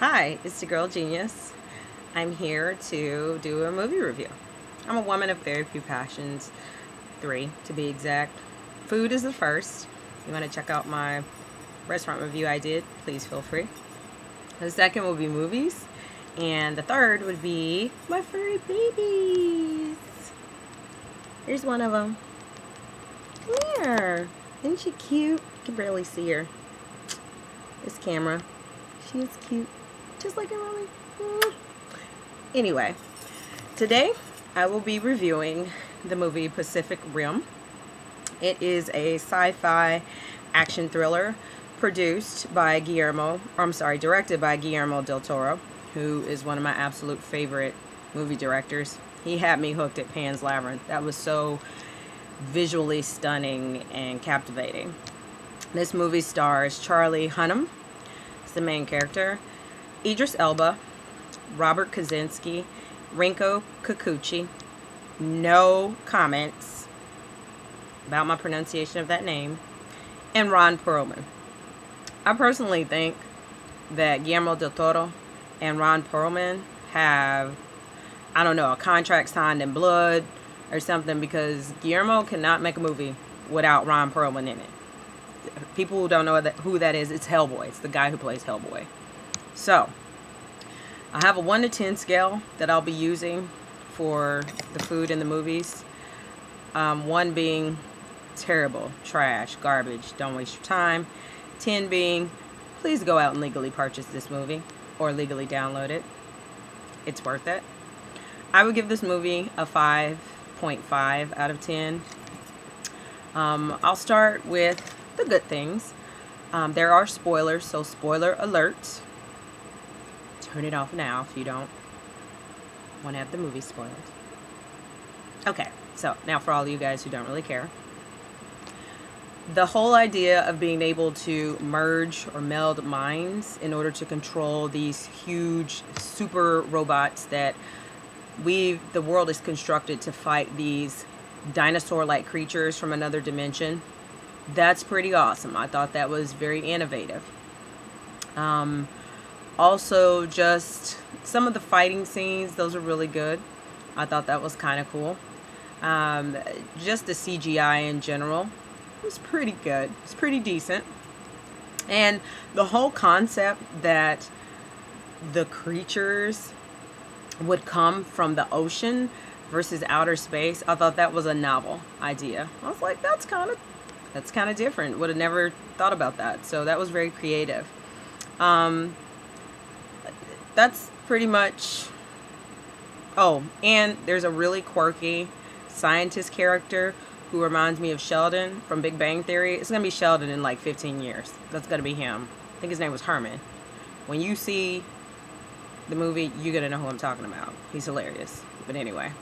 Hi, it's the Girl Genius. I'm here to do a movie review. I'm a woman of very few passions, three to be exact. Food is the first. If you want to check out my restaurant review I did, please feel free. The second will be movies, and the third would be my furry babies. Here's one of them. Come here. Isn't she cute? You can barely see her. This camera. She is cute. Just like a really. Anyway, today I will be reviewing the movie Pacific Rim. It is a sci-fi action thriller directed by Guillermo del Toro, who is one of my absolute favorite movie directors. He had me hooked at Pan's Labyrinth. That was so visually stunning and captivating. This movie stars Charlie Hunnam, is the main character, Idris Elba, Robert Kaczynski, Rinko Kikuchi. No comments about my pronunciation of that name. And Ron Perlman. I personally think that Guillermo del Toro and Ron Perlman have, I don't know, a contract signed in blood or something, because Guillermo cannot make a movie without Ron Perlman in it. People who don't know who that is, it's Hellboy. It's the guy who plays Hellboy. So, I have a 1 to 10 scale that I'll be using for the food in the movies. 1 being terrible, trash, garbage, don't waste your time. 10 being, please go out and legally purchase this movie or legally download it. It's worth it. I would give this movie a 5.5 out of 10. I'll start with the good things. There are spoilers, so spoiler alert. Turn it off now if you don't want to have the movie spoiled. Okay, so now for all of you guys who don't really care. The whole idea of being able to merge or meld minds in order to control these huge super robots that the world is constructed to fight these dinosaur-like creatures from another dimension. That's pretty awesome. I thought that was very innovative. Also, just some of the fighting scenes, those are really good. I thought that was kind of cool. Just the CGI in general was pretty good. It's pretty decent. And the whole concept that the creatures would come from the ocean versus outer space, I thought that was a novel idea. I was like, that's kind of different. Would have never thought about that. So that was very creative. That's pretty much. Oh, and there's a really quirky scientist character who reminds me of Sheldon from Big Bang Theory. It's going to be Sheldon in like 15 years. That's going to be him. I think his name was Herman. When you see the movie, you're going to know who I'm talking about. He's hilarious. But anyway.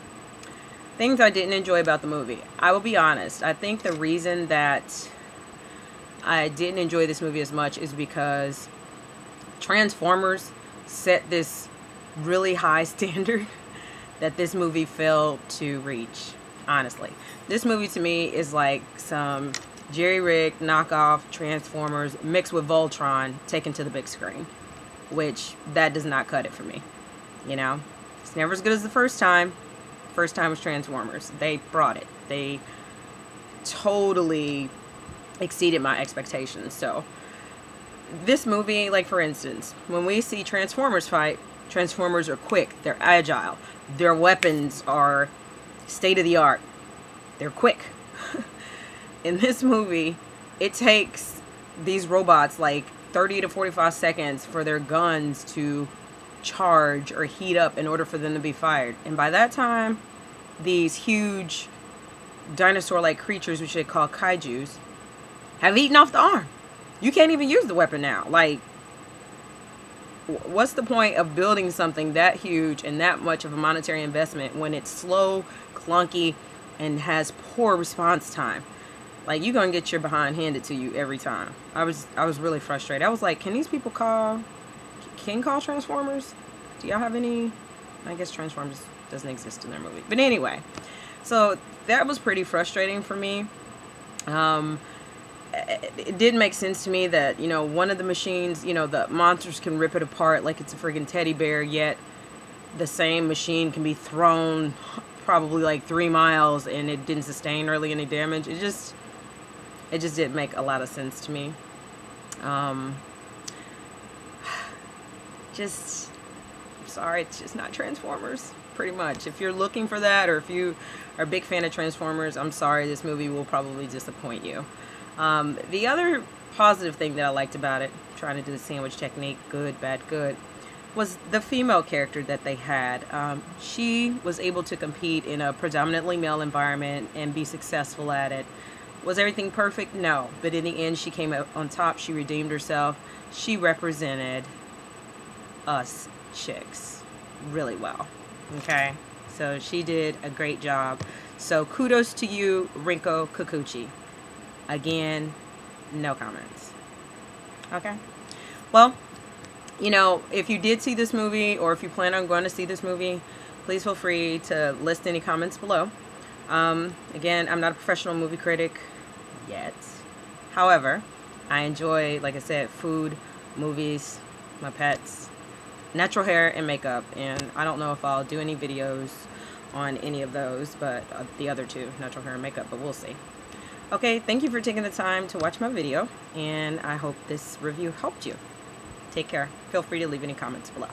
Things I didn't enjoy about the movie. I will be honest. I think the reason that I didn't enjoy this movie as much is because Transformers set this really high standard that this movie failed to reach. Honestly, this movie to me is like some jerry-rigged knockoff Transformers mixed with Voltron taken to the big screen, which that does not cut it for me. You know, it's never as good as the first time. First time was Transformers. They brought it. They totally exceeded my expectations. So this movie, like for instance, when we see Transformers fight, Transformers are quick, they're agile, their weapons are state of the art, they're quick. In this movie, it takes these robots like 30 to 45 seconds for their guns to charge or heat up in order for them to be fired. And by that time, these huge dinosaur-like creatures, which they call kaijus, have eaten off the arm. You can't even use the weapon now. Like, what's the point of building something that huge and that much of a monetary investment when it's slow, clunky, and has poor response time? Like, you're gonna get your behind handed to you every time. I was really frustrated. I was like, can these people call Transformers? Do y'all have any? I guess Transformers doesn't exist in their movie. But anyway, so that was pretty frustrating for me. it did make sense to me that, you know, one of the machines, you know, the monsters can rip it apart like it's a friggin' teddy bear, yet the same machine can be thrown probably like 3 miles and it didn't sustain really any damage. It just didn't make a lot of sense to me. Just, I'm sorry, it's just not Transformers, pretty much. If you're looking for that, or if you are a big fan of Transformers, I'm sorry, this movie will probably disappoint you. The other positive thing that I liked about it, trying to do the sandwich technique, good, bad, good, was the female character that they had. She was able to compete in a predominantly male environment and be successful at it. Was everything perfect? No. But in the end, she came out on top. She redeemed herself. She represented us chicks really well. Okay? So she did a great job. So kudos to you, Rinko Kikuchi. Again, no comments. Okay? Well, you know, if you did see this movie, or if you plan on going to see this movie, please feel free to list any comments below. Again, I'm not a professional movie critic yet. However, I enjoy, like I said, food, movies, my pets, natural hair, and makeup. And I don't know if I'll do any videos on any of those, but the other two, natural hair and makeup, but we'll see. Okay, thank you for taking the time to watch my video, and I hope this review helped you. Take care. Feel free to leave any comments below.